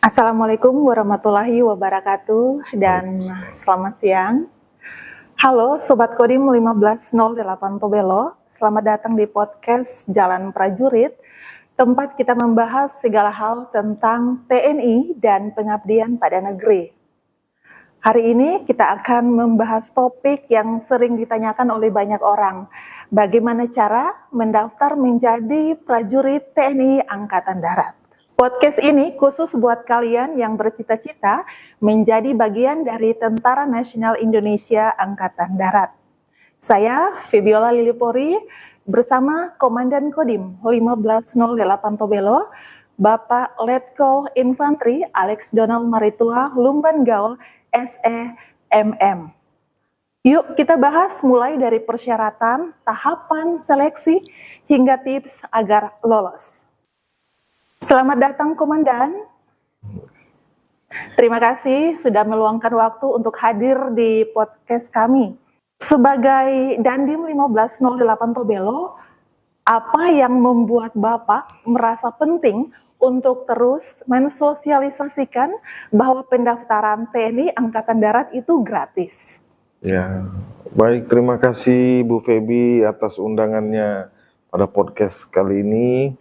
Assalamualaikum warahmatullahi wabarakatuh dan selamat siang. Halo Sobat Kodim 1508 Tobelo, selamat datang di podcast Jalan Prajurit, tempat kita membahas segala hal tentang TNI dan pengabdian pada negeri. Hari ini kita akan membahas topik yang sering ditanyakan oleh banyak orang. Bagaimana cara mendaftar menjadi prajurit TNI Angkatan Darat? Podcast ini khusus buat kalian yang bercita-cita menjadi bagian dari Tentara Nasional Indonesia Angkatan Darat. Saya Febiola Lilipori bersama Komandan Kodim 1508 Tobelo, Bapak Letkol Infantri Alex Donald Maritua Lumban Gaul SEMM. Yuk kita bahas mulai dari persyaratan, tahapan seleksi, hingga tips agar lolos. Selamat datang Komandan. Terima kasih sudah meluangkan waktu untuk hadir di podcast kami. Sebagai Dandim 1508 Tobelo, apa yang membuat Bapak merasa penting untuk terus mensosialisasikan bahwa pendaftaran TNI Angkatan Darat itu gratis? Ya, baik, terima kasih Bu Febi atas undangannya pada podcast kali ini.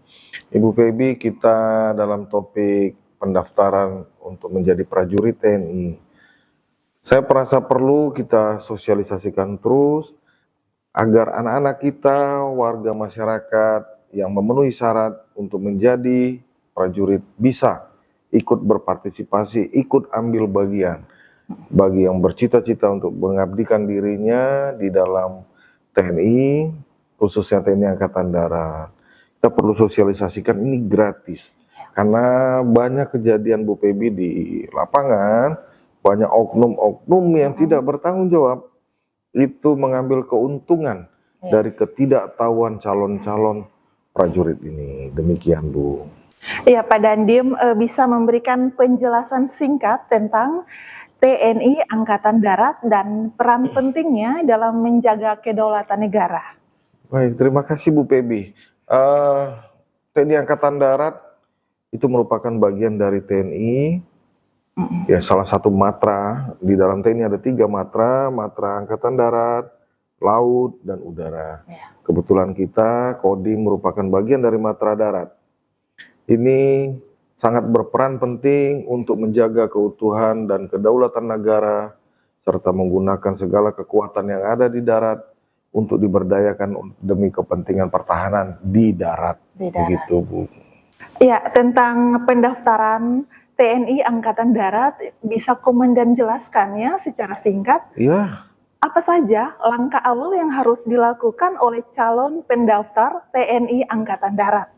Ibu Febi, kita dalam topik pendaftaran untuk menjadi prajurit TNI. Saya merasa perlu kita sosialisasikan terus agar anak-anak kita, warga masyarakat yang memenuhi syarat untuk menjadi prajurit bisa ikut berpartisipasi, ikut ambil bagian. Bagi yang bercita-cita untuk mengabdikan dirinya di dalam TNI, khususnya TNI Angkatan Darat, kita perlu sosialisasikan ini gratis. Karena banyak kejadian Bu Febi di lapangan, banyak oknum-oknum yang tidak bertanggung jawab, itu mengambil keuntungan dari ketidaktahuan calon-calon prajurit ini. Demikian Bu. Ya, Pak Dandim bisa memberikan penjelasan singkat tentang TNI Angkatan Darat dan peran pentingnya dalam menjaga kedaulatan negara. Baik, terima kasih Bu Febi. TNI Angkatan Darat itu merupakan bagian dari TNI. Ya, salah satu matra. Di dalam TNI ada 3 matra, matra Angkatan Darat, Laut, dan Udara. Kebetulan kita, Kodim, merupakan bagian dari matra darat. Ini sangat berperan penting untuk menjaga keutuhan dan kedaulatan negara, serta menggunakan segala kekuatan yang ada di darat untuk diberdayakan demi kepentingan pertahanan di darat. Begitu Bu. Ya, tentang pendaftaran TNI Angkatan Darat, bisa Komandan jelaskan ya secara singkat? Iya. Apa saja langkah awal yang harus dilakukan oleh calon pendaftar TNI Angkatan Darat?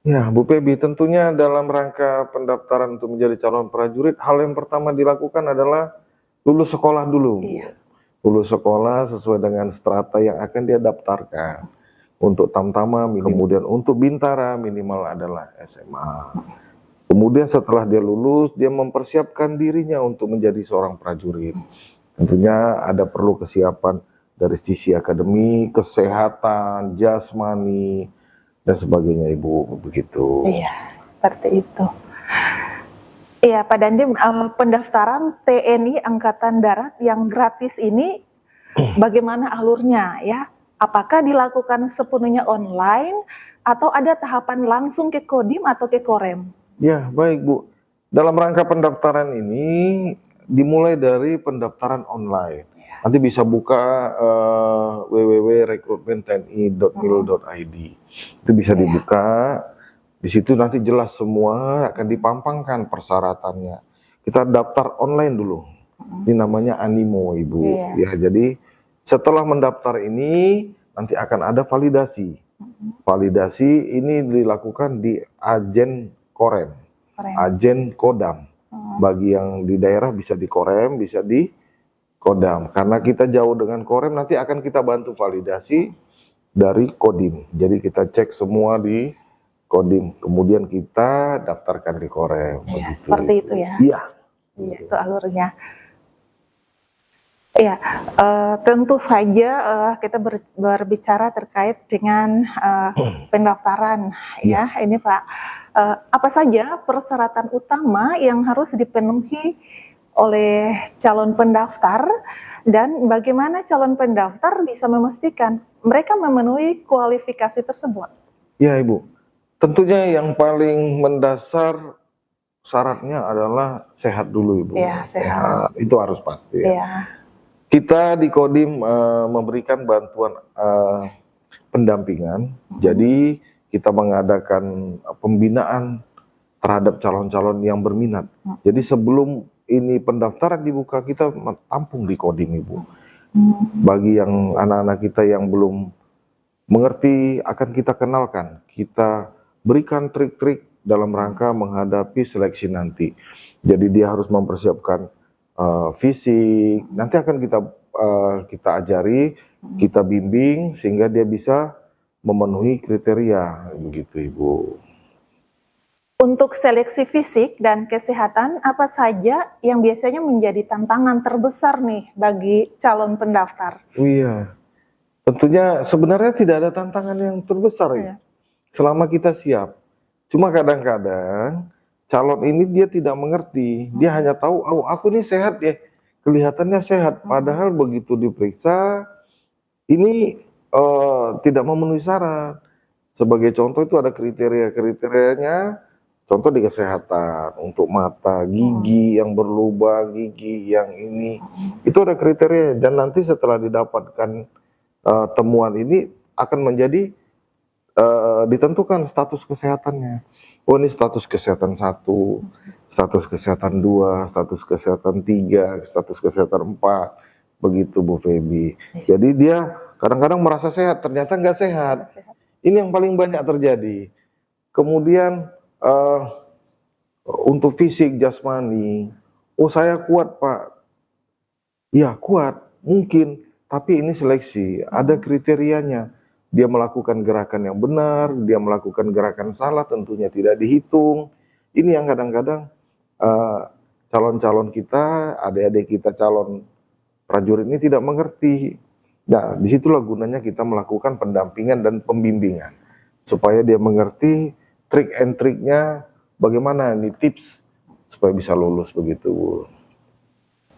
Ya, Bu Febi, tentunya dalam rangka pendaftaran untuk menjadi calon prajurit, hal yang pertama dilakukan adalah lulus sekolah dulu. Iya. Lulus sekolah sesuai dengan strata yang akan dia daftarkan. Untuk Tamtama, kemudian untuk Bintara minimal adalah SMA. Kemudian setelah dia lulus, dia mempersiapkan dirinya untuk menjadi seorang prajurit. Tentunya ada perlu kesiapan dari sisi akademik, kesehatan, jasmani, dan sebagainya Ibu, begitu. Iya, seperti itu. Iya, Pak Dandim, pendaftaran TNI Angkatan Darat yang gratis ini bagaimana alurnya ya? Apakah dilakukan sepenuhnya online atau ada tahapan langsung ke Kodim atau ke Korem? Ya, baik Bu. Dalam rangka pendaftaran ini dimulai dari pendaftaran online. Nanti bisa buka www.rekrutmentni.mil.id. Itu bisa dibuka. Di situ nanti jelas semua akan dipampangkan persyaratannya. Kita daftar online dulu. Ini namanya Animo Ibu. Ya, jadi setelah mendaftar ini nanti akan ada validasi. Validasi ini dilakukan di Ajen Korem, Ajen Kodam. Bagi yang di daerah bisa di Korem, bisa di Kodam. Karena kita jauh dengan Korem, nanti akan kita bantu validasi dari Kodim. Jadi kita cek semua di Kodim, kemudian kita daftarkan di Korem. Ya, seperti itu ya. Iya. Iya, itu alurnya. Ya, tentu saja kita berbicara terkait dengan pendaftaran Iya, ya. Ini Pak, apa saja persyaratan utama yang harus dipenuhi oleh calon pendaftar dan bagaimana calon pendaftar bisa memastikan mereka memenuhi kualifikasi tersebut? iya Ibu. Tentunya yang paling mendasar syaratnya adalah sehat dulu Ibu. Ya, sehat. Sehat, itu harus pasti ya. Ya. Kita di Kodim memberikan bantuan pendampingan. Jadi kita mengadakan pembinaan terhadap calon-calon yang berminat. Jadi sebelum ini pendaftaran dibuka, kita tampung di Kodim Ibu. Bagi yang anak-anak kita yang belum mengerti, akan kita kenalkan. Kita berikan trik-trik dalam rangka menghadapi seleksi nanti. Jadi dia harus mempersiapkan fisik. Nanti akan kita ajari, kita bimbing sehingga dia bisa memenuhi kriteria, begitu Ibu. Untuk seleksi fisik dan kesehatan, apa saja yang biasanya menjadi tantangan terbesar nih bagi calon pendaftar? Oh iya, tentunya sebenarnya tidak ada tantangan yang terbesar ya, Iya. selama kita siap. Cuma kadang-kadang calon ini dia tidak mengerti, dia hanya tahu, oh aku ini sehat ya, kelihatannya sehat. Padahal begitu diperiksa, ini tidak memenuhi syarat. Sebagai contoh itu ada kriteria-kriterianya. Contoh di kesehatan, untuk mata, gigi yang berlubang, gigi yang ini, itu ada kriteria. Dan nanti setelah didapatkan temuan ini akan menjadi ditentukan status kesehatannya. Oh ini status kesehatan 1, status kesehatan 2, status kesehatan 3, status kesehatan 4, begitu Bu Feby. Jadi dia kadang-kadang merasa sehat, ternyata nggak sehat. Ini yang paling banyak terjadi. Kemudian untuk fisik jasmani, oh saya kuat Pak, ya kuat, mungkin, tapi ini seleksi, ada kriterianya. Dia melakukan gerakan yang benar, dia melakukan gerakan salah, tentunya tidak dihitung. Ini yang kadang-kadang calon-calon kita, adik-adik kita calon prajurit ini tidak mengerti. Nah, disitulah gunanya kita melakukan pendampingan dan pembimbingan, supaya dia mengerti trik and triknya, bagaimana nih tips supaya bisa lulus begitu Bu.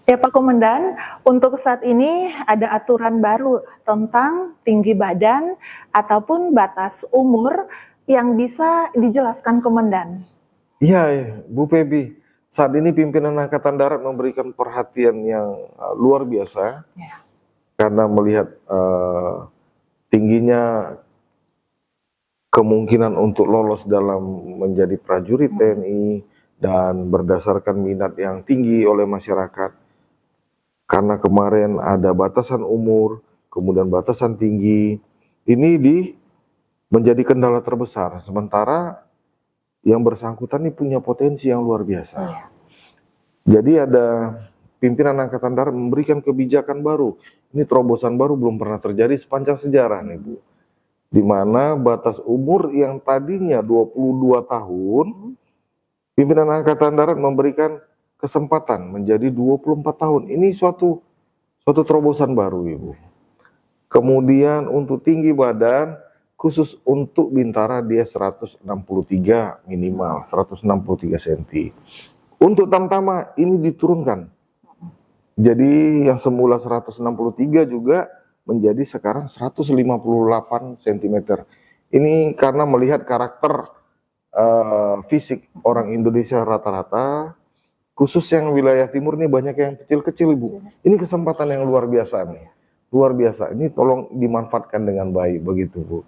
Ya Pak Komandan, untuk saat ini ada aturan baru tentang tinggi badan ataupun batas umur yang bisa dijelaskan Komandan. Iya, Bu Feby. Saat ini pimpinan Angkatan Darat memberikan perhatian yang luar biasa Ya. karena melihat tingginya kemungkinan untuk lolos dalam menjadi prajurit TNI dan berdasarkan minat yang tinggi oleh masyarakat. Karena kemarin ada batasan umur, kemudian batasan tinggi, ini menjadi kendala terbesar. Sementara yang bersangkutan ini punya potensi yang luar biasa. Iya. Jadi ada pimpinan Angkatan Darat memberikan kebijakan baru. Ini terobosan baru belum pernah terjadi sepanjang sejarah nih Bu. Di mana batas umur yang tadinya 22 tahun, pimpinan Angkatan Darat memberikan kesempatan menjadi 24 tahun. Ini suatu terobosan baru Ibu. Kemudian untuk tinggi badan, khusus untuk Bintara dia 163 minimal, 163 cm. Untuk Tamtama ini diturunkan. Jadi yang semula 163 juga menjadi sekarang 158 cm. Ini karena melihat karakter fisik orang Indonesia rata-rata, khusus yang wilayah timur ini banyak yang kecil-kecil Ibu. Ini kesempatan yang luar biasa nih. Luar biasa. Ini tolong dimanfaatkan dengan baik begitu Bu.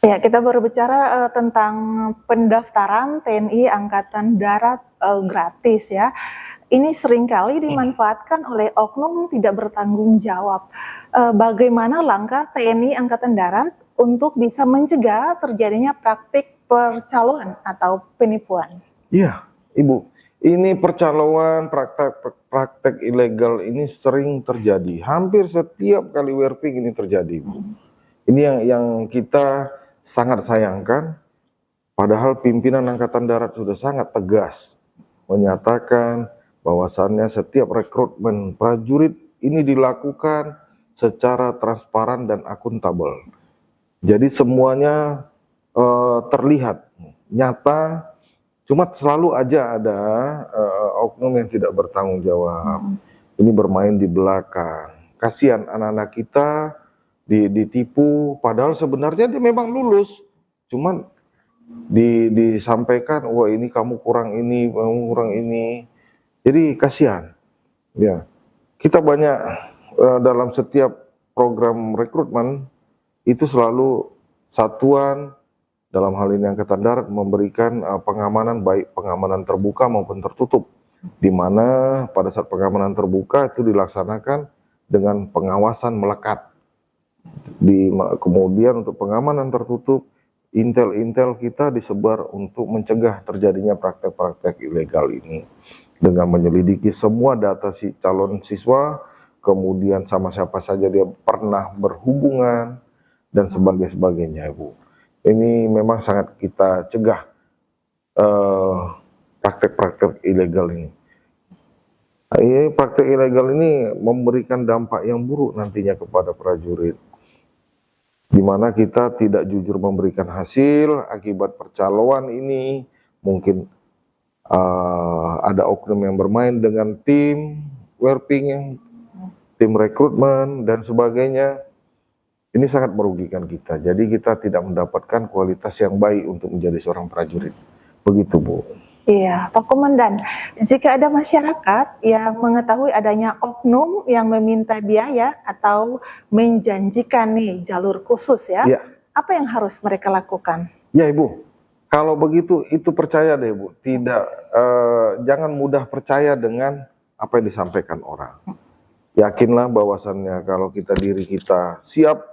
Ya, kita baru bicara tentang pendaftaran TNI Angkatan Darat gratis ya. Ini seringkali dimanfaatkan oleh oknum tidak bertanggung jawab. Bagaimana langkah TNI Angkatan Darat untuk bisa mencegah terjadinya praktik percaloan atau penipuan? Iya, Ibu. Ini percaloan, praktek ilegal ini sering terjadi. Hampir setiap kali WRP ini terjadi, Bu. Ini yang kita sangat sayangkan. Padahal pimpinan Angkatan Darat sudah sangat tegas menyatakan bahwasannya setiap rekrutmen prajurit ini dilakukan secara transparan dan akuntabel. Jadi semuanya terlihat nyata, cuma selalu aja ada oknum yang tidak bertanggung jawab. Ini bermain di belakang. Kasihan anak-anak kita ditipu, padahal sebenarnya dia memang lulus, cuman disampaikan, wah ini kamu kurang ini. Jadi kasihan. Ya, kita banyak dalam setiap program rekrutmen itu selalu satuan dalam hal ini Angkatan Darat memberikan pengamanan, baik pengamanan terbuka maupun tertutup, di mana pada saat pengamanan terbuka itu dilaksanakan dengan pengawasan melekat. Kemudian untuk pengamanan tertutup, intel-intel kita disebar untuk mencegah terjadinya praktek-praktek ilegal ini dengan menyelidiki semua data si calon siswa, kemudian sama siapa saja dia pernah berhubungan dan sebagainya, Ibu. Ini memang sangat kita cegah praktek-praktek ilegal ini. Praktek ilegal ini memberikan dampak yang buruk nantinya kepada prajurit, di mana kita tidak jujur memberikan hasil akibat percaloan ini. Mungkin ada oknum yang bermain dengan tim warping, tim rekrutmen dan sebagainya. Ini sangat merugikan kita. Jadi kita tidak mendapatkan kualitas yang baik untuk menjadi seorang prajurit. Begitu, Bu. Iya, Pak Komandan, jika ada masyarakat yang mengetahui adanya oknum yang meminta biaya atau menjanjikan nih jalur khusus ya, Ya. apa yang harus mereka lakukan? Ya, Ibu. Kalau begitu itu percaya deh, Bu. Tidak, jangan mudah percaya dengan apa yang disampaikan orang. Yakinlah bahwasannya kalau diri kita siap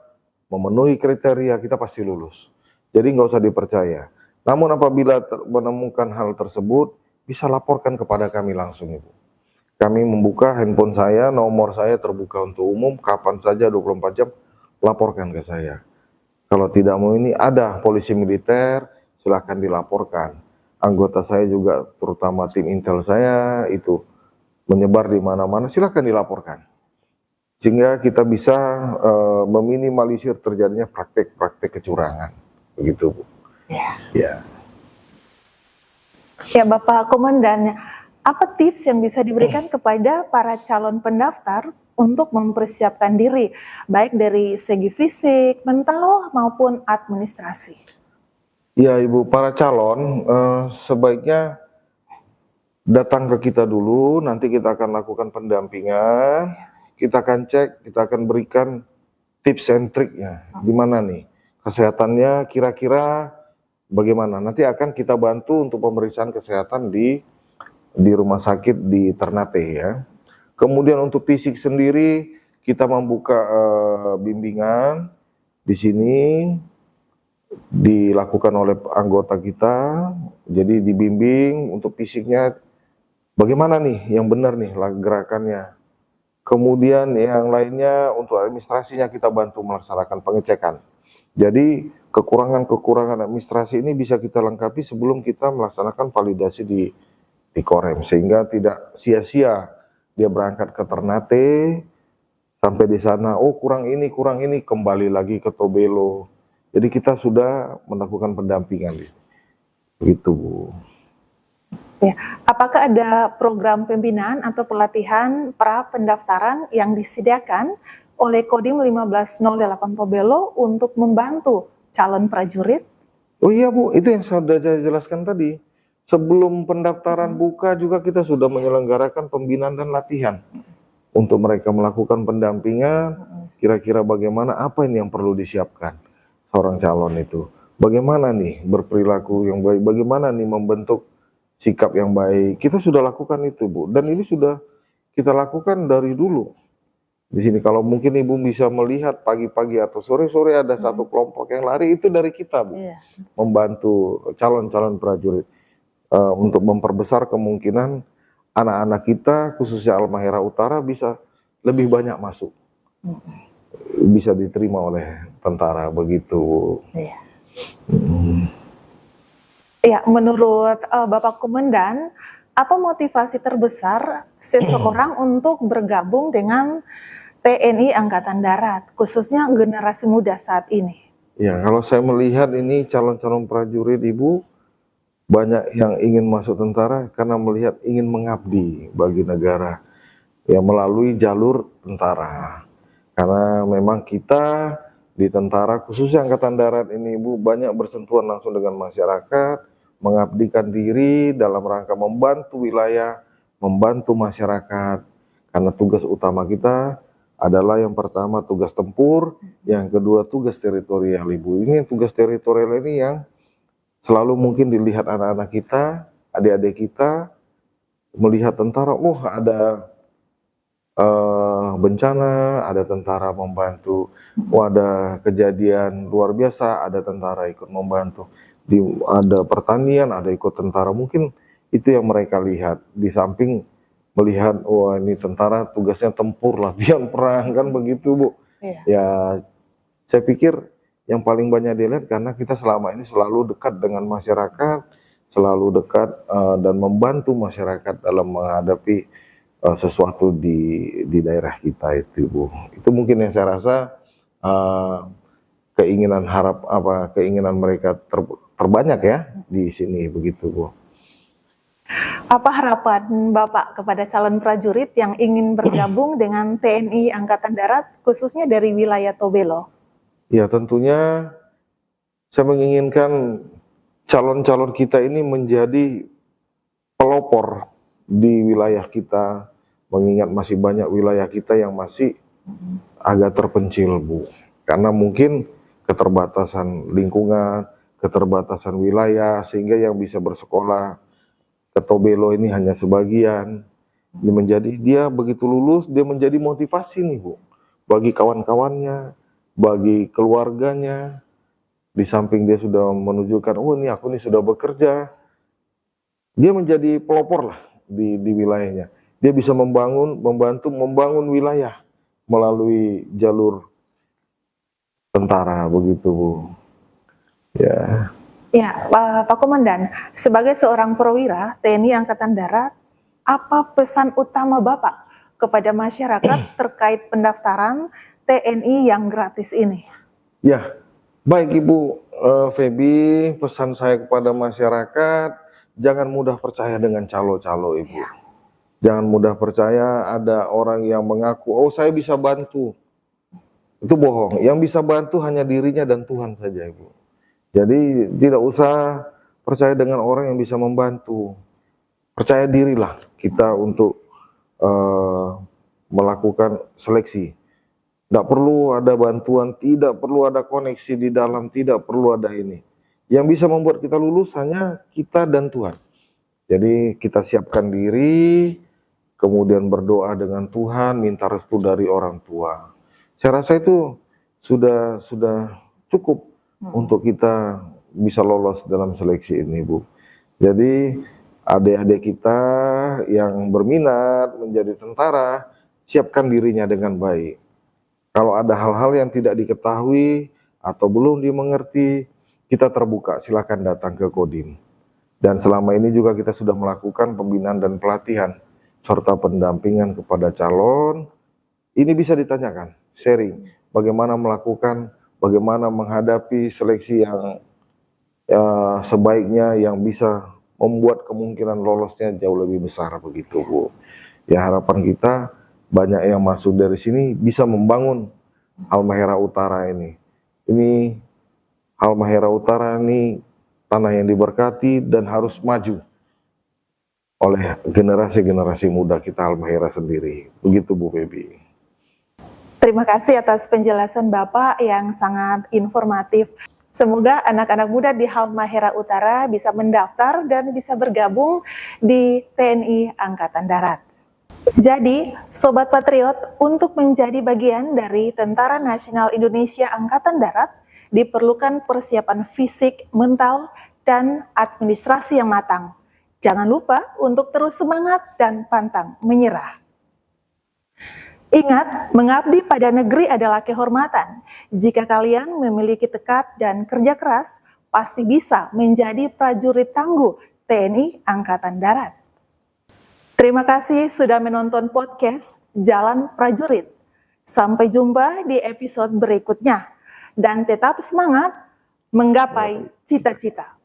memenuhi kriteria, kita pasti lulus. Jadi nggak usah dipercaya. Namun apabila menemukan hal tersebut, bisa laporkan kepada kami langsung, Ibu. Kami membuka handphone saya, nomor saya terbuka untuk umum, kapan saja 24 jam, laporkan ke saya. Kalau tidak mau ini, ada polisi militer, silahkan dilaporkan. Anggota saya juga, terutama tim intel saya, itu menyebar di mana-mana, silahkan dilaporkan. Sehingga kita bisa meminimalisir terjadinya praktek-praktek kecurangan. Begitu, Bu. Ya. Ya, Bapak Komandan, apa tips yang bisa diberikan kepada para calon pendaftar untuk mempersiapkan diri, baik dari segi fisik, mental, maupun administrasi? Ya, Ibu, para calon sebaiknya datang ke kita dulu, nanti kita akan lakukan pendampingan, kita akan cek, kita akan berikan tips and triknya, gimana nih, kesehatannya kira-kira bagaimana, nanti akan kita bantu untuk pemeriksaan kesehatan di rumah sakit di Ternate ya. Kemudian untuk fisik sendiri, kita membuka bimbingan di sini, dilakukan oleh anggota kita, jadi dibimbing untuk fisiknya bagaimana nih yang benar nih gerakannya. Kemudian yang lainnya untuk administrasinya kita bantu melaksanakan pengecekan. Jadi kekurangan-kekurangan administrasi ini bisa kita lengkapi sebelum kita melaksanakan validasi di Korem, sehingga tidak sia-sia dia berangkat ke Ternate, sampai di sana oh kurang ini kembali lagi ke Tobelo. Jadi kita sudah melakukan pendampingan, begitu, Bu. Ya, apakah ada program pembinaan atau pelatihan pra pendaftaran yang disediakan oleh Kodim 1508 Tobelo untuk membantu calon prajurit? Oh iya, Bu, itu yang sudah saya jelaskan tadi. Sebelum pendaftaran buka juga kita sudah menyelenggarakan pembinaan dan latihan untuk mereka melakukan pendampingan. Kira-kira bagaimana, apa ini yang perlu disiapkan seorang calon itu? Bagaimana nih berperilaku yang baik? Bagaimana nih membentuk sikap yang baik? Kita sudah lakukan itu, Bu. Dan ini sudah kita lakukan dari dulu. Di sini kalau mungkin Ibu bisa melihat pagi-pagi atau sore-sore ada satu kelompok yang lari, itu dari kita, Bu. Membantu calon-calon prajurit untuk memperbesar kemungkinan anak-anak kita, khususnya Halmahera Utara, bisa lebih banyak masuk. Bisa diterima oleh tentara, begitu. Ya, menurut Bapak Komandan, apa motivasi terbesar seseorang untuk bergabung dengan TNI Angkatan Darat, khususnya generasi muda saat ini? Ya, kalau saya melihat ini calon-calon prajurit Ibu, banyak yang ingin masuk tentara karena melihat ingin mengabdi bagi negara, ya melalui jalur tentara. Karena memang kita di tentara, khususnya Angkatan Darat ini Ibu, banyak bersentuhan langsung dengan masyarakat, mengabdikan diri dalam rangka membantu wilayah, membantu masyarakat. Karena tugas utama kita adalah yang pertama tugas tempur, yang kedua tugas teritorial Ibu. Ini tugas teritorial ini yang selalu mungkin dilihat anak-anak kita, adik-adik kita, melihat tentara, ada bencana, ada tentara membantu, ada kejadian luar biasa, ada tentara ikut membantu, ada pertanian, ada ikut tentara. Mungkin itu yang mereka lihat, di samping melihat, ini tentara tugasnya tempur, latihan perang, kan begitu Bu. Iya. Ya, saya pikir yang paling banyak dilihat karena kita selama ini selalu dekat dengan masyarakat, selalu dekat dan membantu masyarakat dalam menghadapi sesuatu di daerah kita itu Bu. Itu mungkin yang saya rasa keinginan mereka terbanyak ya di sini begitu Bu. Apa harapan Bapak kepada calon prajurit yang ingin bergabung dengan TNI Angkatan Darat, khususnya dari wilayah Tobelo? Ya, tentunya saya menginginkan calon-calon kita ini menjadi pelopor di wilayah kita, mengingat masih banyak wilayah kita yang masih agak terpencil Bu. Karena mungkin keterbatasan lingkungan, keterbatasan wilayah, sehingga yang bisa bersekolah ke Tobelo ini hanya sebagian. Dia begitu lulus, dia menjadi motivasi nih Bu, bagi kawan-kawannya, bagi keluarganya. Di samping dia sudah menunjukkan, ini aku nih sudah bekerja, dia menjadi pelopor lah di wilayahnya. Dia bisa membantu membangun wilayah melalui jalur tentara begitu Bu. Ya. Ya, Pak Komandan, sebagai seorang perwira TNI Angkatan Darat, apa pesan utama Bapak kepada masyarakat terkait pendaftaran TNI yang gratis ini? Ya, baik Ibu Feby, pesan saya kepada masyarakat, jangan mudah percaya dengan calo-calo Ibu. Jangan mudah percaya ada orang yang mengaku, saya bisa bantu. Itu bohong, yang bisa bantu hanya dirinya dan Tuhan saja Ibu. Jadi tidak usah percaya dengan orang yang bisa membantu. Percaya dirilah kita untuk melakukan seleksi. Tidak perlu ada bantuan, tidak perlu ada koneksi di dalam, tidak perlu ada ini. Yang bisa membuat kita lulus hanya kita dan Tuhan. Jadi kita siapkan diri, kemudian berdoa dengan Tuhan, minta restu dari orang tua. Saya rasa itu sudah cukup untuk kita bisa lolos dalam seleksi ini Bu. Jadi adik-adik kita yang berminat menjadi tentara, siapkan dirinya dengan baik. Kalau ada hal-hal yang tidak diketahui atau belum dimengerti, kita terbuka, silakan datang ke Kodim. Dan selama ini juga kita sudah melakukan pembinaan dan pelatihan serta pendampingan kepada calon. Ini bisa ditanyakan, sharing, bagaimana menghadapi seleksi yang sebaiknya, yang bisa membuat kemungkinan lolosnya jauh lebih besar begitu Bu. Ya, harapan kita banyak yang masuk dari sini bisa membangun Halmahera Utara ini. Ini Halmahera Utara ini tanah yang diberkati dan harus maju oleh generasi-generasi muda kita Halmahera sendiri. Begitu Bu Feby. Terima kasih atas penjelasan Bapak yang sangat informatif. Semoga anak-anak muda di Halmahera Utara bisa mendaftar dan bisa bergabung di TNI Angkatan Darat. Jadi, Sobat Patriot, untuk menjadi bagian dari Tentara Nasional Indonesia Angkatan Darat, diperlukan persiapan fisik, mental, dan administrasi yang matang. Jangan lupa untuk terus semangat dan pantang menyerah. Ingat, mengabdi pada negeri adalah kehormatan. Jika kalian memiliki tekad dan kerja keras, pasti bisa menjadi prajurit tangguh TNI Angkatan Darat. Terima kasih sudah menonton podcast Jalan Prajurit. Sampai jumpa di episode berikutnya. Dan tetap semangat menggapai cita-cita.